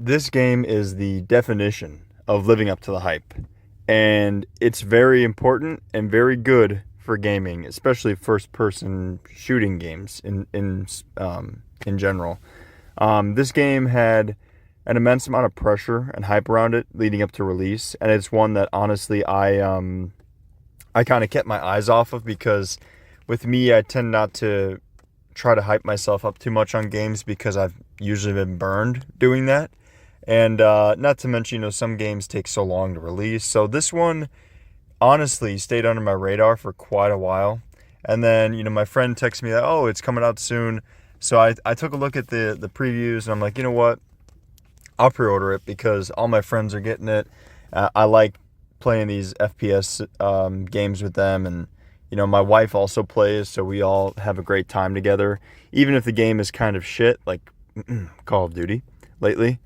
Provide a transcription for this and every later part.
This game is the definition of living up to the hype. And it's very important and very good for gaming, especially first-person shooting games in general. This game had an immense amount of pressure and hype around it leading up to release, and it's one that honestly I kind of kept my eyes off of because with me I tend not to try to hype myself up too much on games because I've usually been burned doing that. And not to mention, some games take so long to release. So this one honestly stayed under my radar for quite a while. And then, my friend texted me that, oh, it's coming out soon. So I took a look at the previews and I'm like, you know what? I'll pre-order it because all my friends are getting it. I like playing these FPS games with them. And, my wife also plays, so we all have a great time together. Even if the game is kind of shit, like Call of Duty lately.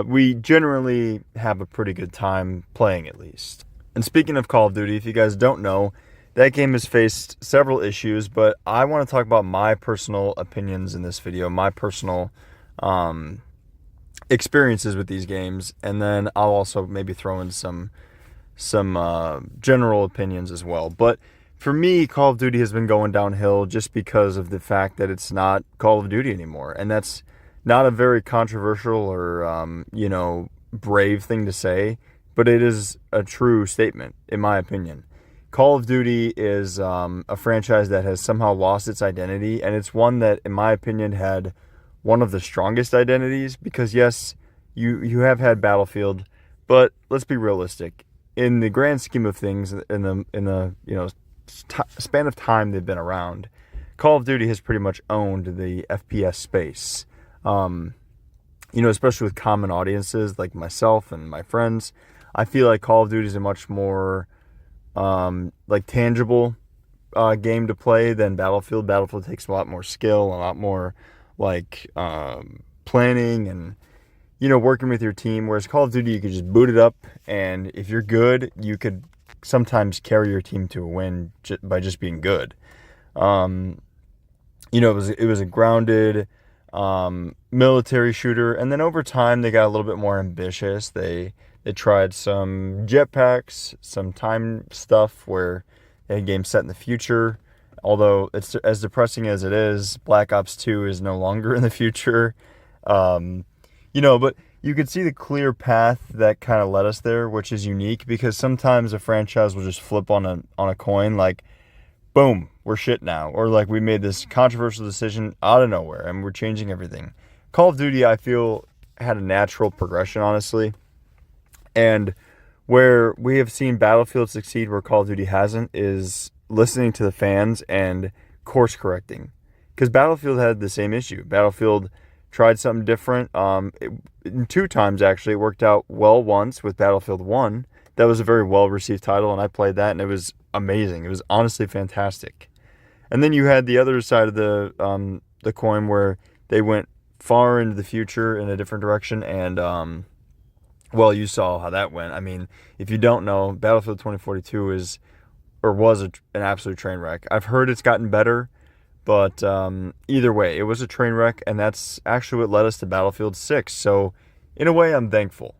We generally have a pretty good time playing, at least. And speaking of Call of Duty, if you guys don't know, that game has faced several issues, but I want to talk about my personal opinions in this video, my personal experiences with these games, and then I'll also maybe throw in some general opinions as well. But for me, Call of Duty has been going downhill just because of the fact that it's not Call of Duty anymore, and that's not a very controversial or, brave thing to say, but it is a true statement, in my opinion. Call of Duty is a franchise that has somehow lost its identity, and it's one that, in my opinion, had one of the strongest identities because, yes, you have had Battlefield, but let's be realistic. In the grand scheme of things, in the span of time they've been around, Call of Duty has pretty much owned the FPS space. Especially with common audiences like myself and my friends, I feel like Call of Duty is a much more tangible game to play than Battlefield. Battlefield takes a lot more skill, a lot more planning and working with your team. Whereas Call of Duty, you could just boot it up, and if you're good, you could sometimes carry your team to a win by just being good. It was a grounded military shooter, and then over time they got a little bit more ambitious. They tried some jetpacks, some time stuff where they had games set in the future. Although it's as depressing as it is, Black Ops 2 is no longer in the future. But you could see the clear path that kind of led us there, which is unique because sometimes a franchise will just flip on a coin, like, boom, we're shit now. Or like we made this controversial decision out of nowhere and we're changing everything. Call of Duty, I feel, had a natural progression, honestly. And where we have seen Battlefield succeed where Call of Duty hasn't is listening to the fans and course correcting. Because Battlefield had the same issue. Battlefield tried something different. Two times, actually. It worked out well once with Battlefield 1. That was a very well-received title, and I played that, and it was amazing. It was honestly fantastic. And then you had the other side of the coin where they went far into the future in a different direction, and you saw how that went. I mean, if you don't know, Battlefield 2042 was an absolute train wreck. I've heard it's gotten better, but either way, it was a train wreck, and that's actually what led us to Battlefield 6. So, in a way, I'm thankful.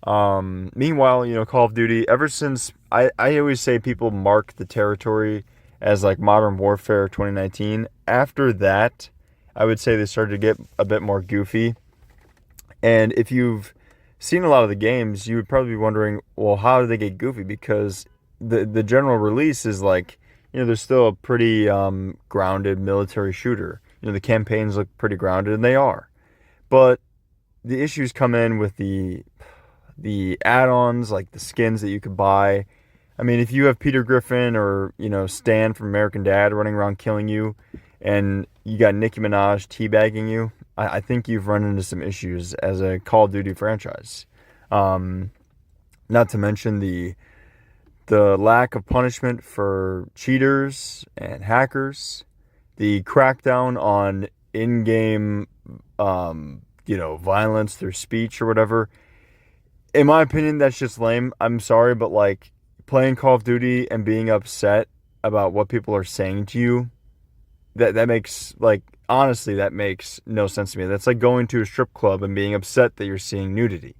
Meanwhile, Call of Duty, ever since I always say people mark the territory as like Modern Warfare 2019. After that, I would say they started to get a bit more goofy. And if you've seen a lot of the games, you would probably be wondering, well, how did they get goofy? Because the general release is like, there's still a pretty grounded military shooter. The campaigns look pretty grounded, and they are. But the issues come in with the add-ons, like the skins that you could buy. I mean, if you have Peter Griffin or, Stan from American Dad running around killing you, and you got Nicki Minaj teabagging you, I think you've run into some issues as a Call of Duty franchise. Not to mention the lack of punishment for cheaters and hackers, the crackdown on in-game, violence through speech or whatever. In my opinion, that's just lame. I'm sorry, but like playing Call of Duty and being upset about what people are saying to you, that makes, like, honestly, that makes no sense to me. That's like going to a strip club and being upset that you're seeing nudity.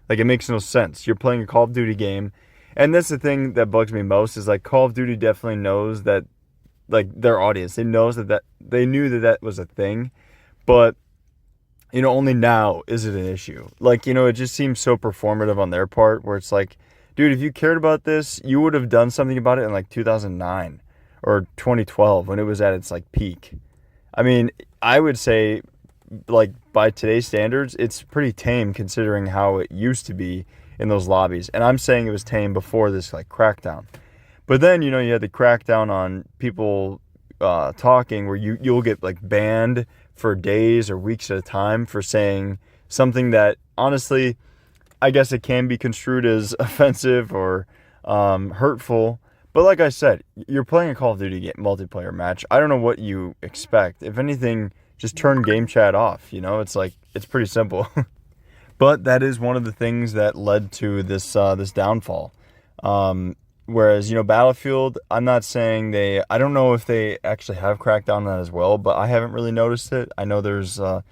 Like, it makes no sense. You're playing a Call of Duty game. And that's the thing that bugs me most is, like, Call of Duty definitely knows that, like, their audience. They knows that they knew that that was a thing. But, only now is it an issue. Like, it just seems so performative on their part where it's like, dude, if you cared about this, you would have done something about it in, like, 2009 or 2012 when it was at its, like, peak. I mean, I would say, like, by today's standards, it's pretty tame considering how it used to be in those lobbies. And I'm saying it was tame before this, like, crackdown. But then, you had the crackdown on people talking where you'll get, like, banned for days or weeks at a time for saying something that, honestly, I guess it can be construed as offensive or hurtful. But like I said, you're playing a Call of Duty multiplayer match. I don't know what you expect. If anything, just turn game chat off. It's like, it's pretty simple. But that is one of the things that led to this downfall. Whereas, Battlefield, I'm not saying I don't know if they actually have cracked down on that as well, but I haven't really noticed it. I know there's a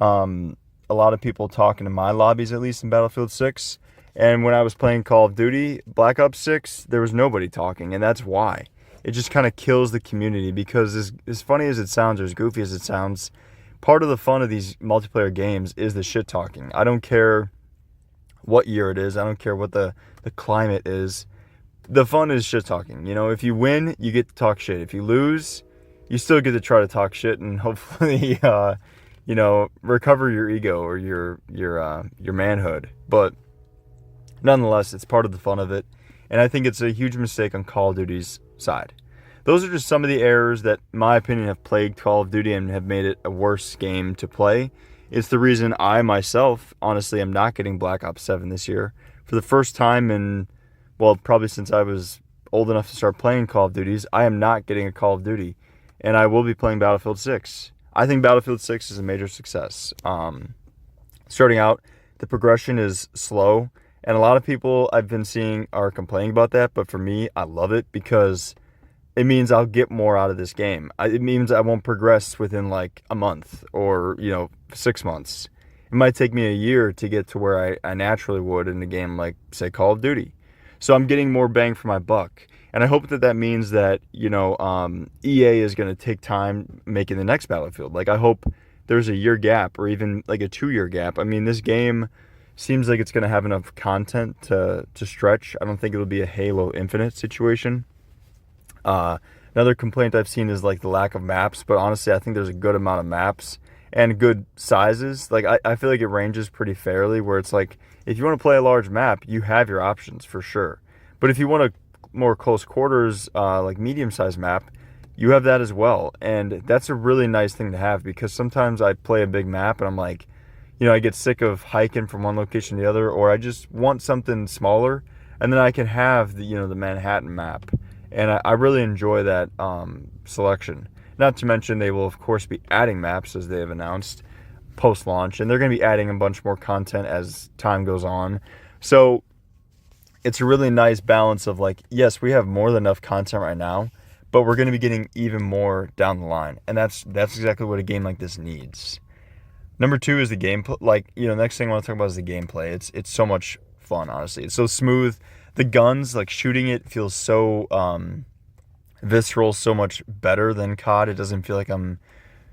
lot of people talking in my lobbies, at least in Battlefield 6. And when I was playing Call of Duty, Black Ops 6, there was nobody talking, and that's why. It just kind of kills the community because as funny as it sounds or as goofy as it sounds, part of the fun of these multiplayer games is the shit talking. I don't care what year it is. I don't care what the climate is. The fun is shit talking. If you win, you get to talk shit. If you lose, you still get to try to talk shit and hopefully, recover your ego or your manhood. But nonetheless, it's part of the fun of it. And I think it's a huge mistake on Call of Duty's side. Those are just some of the errors that, in my opinion, have plagued Call of Duty and have made it a worse game to play. It's the reason I myself, honestly, am not getting Black Ops 7 this year. For the first time in, well, probably since I was old enough to start playing Call of Duties, I am not getting a Call of Duty. And I will be playing Battlefield 6. I think Battlefield 6 is a major success. Starting out, the progression is slow. And a lot of people I've been seeing are complaining about that. But for me, I love it because it means I'll get more out of this game. It means I won't progress within like a month or, 6 months. It might take me a year to get to where I naturally would in a game like, say, Call of Duty. So I'm getting more bang for my buck. And I hope that means that, EA is going to take time making the next Battlefield. Like, I hope there's a year gap or even like a 2-year gap. I mean, this game seems like it's going to have enough content to stretch. I don't think it'll be a Halo Infinite situation. Another complaint I've seen is like the lack of maps, but honestly, I think there's a good amount of maps and good sizes. Like, I feel like it ranges pretty fairly where it's like, if you want to play a large map, you have your options for sure. But if you want a more close quarters, like medium-sized map, you have that as well. And that's a really nice thing to have because sometimes I play a big map and I'm like, I get sick of hiking from one location to the other, or I just want something smaller, and then I can have the Manhattan map. And I really enjoy that selection. Not to mention they will, of course, be adding maps, as they have announced, post-launch. And they're going to be adding a bunch more content as time goes on. So it's a really nice balance of like, yes, we have more than enough content right now, but we're going to be getting even more down the line. And that's exactly what a game like this needs. Number 2 is the gameplay. Like, the next thing I want to talk about is the gameplay. It's so much fun, honestly. It's so smooth. The guns, like shooting it feels so visceral, so much better than COD. It doesn't feel like I'm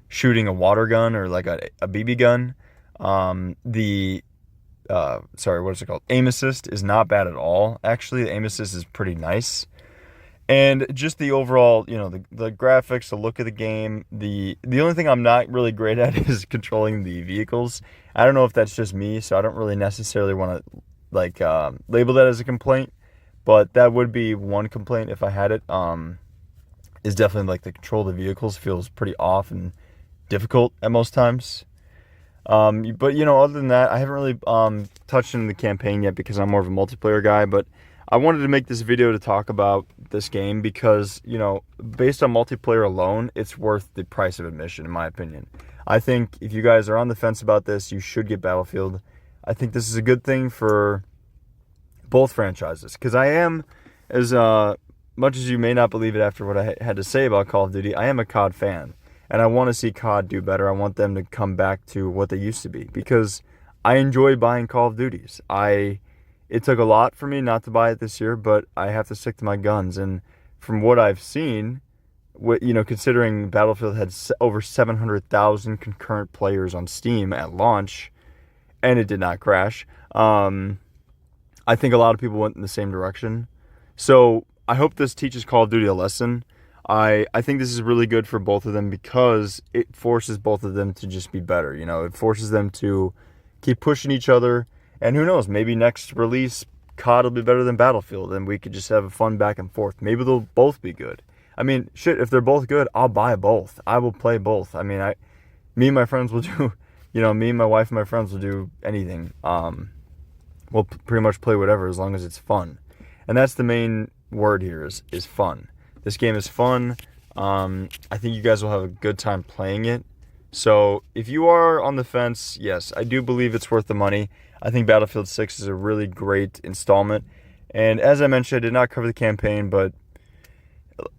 shooting a water gun or like a BB gun. What is it called? Aim assist is not bad at all. Actually, the aim assist is pretty nice. And just the overall, the graphics, the look of the game. The only thing I'm not really great at is controlling the vehicles. I don't know if that's just me, so I don't really necessarily want to label that as a complaint, but that would be one complaint if I had it. Is definitely like the control of the vehicles feels pretty off and difficult at most times. But other than that, I haven't really touched into the campaign yet because I'm more of a multiplayer guy. But I wanted to make this video to talk about this game because based on multiplayer alone, it's worth the price of admission, in my opinion. I think if you guys are on the fence about this, you should get Battlefield. I think this is a good thing for both franchises because I am, as much as you may not believe it after what I had to say about Call of Duty, I am a COD fan. And I want to see COD do better. I want them to come back to what they used to be, because I enjoy buying Call of Duties. It took a lot for me not to buy it this year, but I have to stick to my guns. And from what I've seen, considering Battlefield had over 700,000 concurrent players on Steam at launch, and it did not crash, I think a lot of people went in the same direction. So I hope this teaches Call of Duty a lesson. I think this is really good for both of them because it forces both of them to just be better. It forces them to keep pushing each other. And who knows, maybe next release, COD will be better than Battlefield, and we could just have a fun back and forth. Maybe they'll both be good. I mean, shit, if they're both good, I'll buy both. I will play both. I mean, me and my friends will do, me and my wife and my friends will do anything. We'll pretty much play whatever as long as it's fun. And that's the main word here is fun. This game is fun. I think you guys will have a good time playing it. So if you are on the fence, yes, I do believe it's worth the money. I think Battlefield 6 is a really great installment. And as I mentioned, I did not cover the campaign, but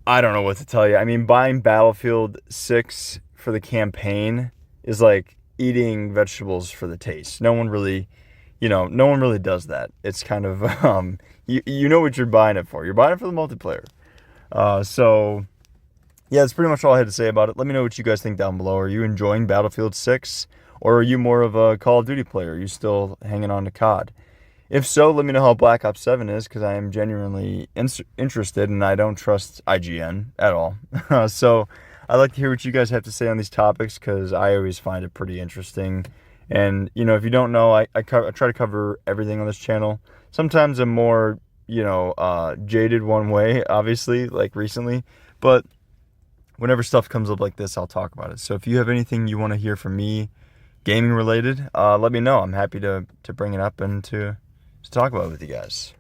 I don't know what to tell you. I mean, buying Battlefield 6 for the campaign is like eating vegetables for the taste. No one really does that. It's kind of, you know what you're buying it for. You're buying it for the multiplayer. So, yeah, that's pretty much all I had to say about it. Let me know what you guys think down below. Are you enjoying Battlefield 6? Or are you more of a Call of Duty player? Are you still hanging on to COD? If so, let me know how Black Ops 7 is, because I am genuinely interested, and I don't trust IGN at all. So I'd like to hear what you guys have to say on these topics, because I always find it pretty interesting. And, if you don't know, I try to cover everything on this channel. Sometimes I'm more, jaded one way, obviously, like recently. But whenever stuff comes up like this, I'll talk about it. So if you have anything you want to hear from me, gaming related, let me know. I'm happy to bring it up and to talk about it with you guys.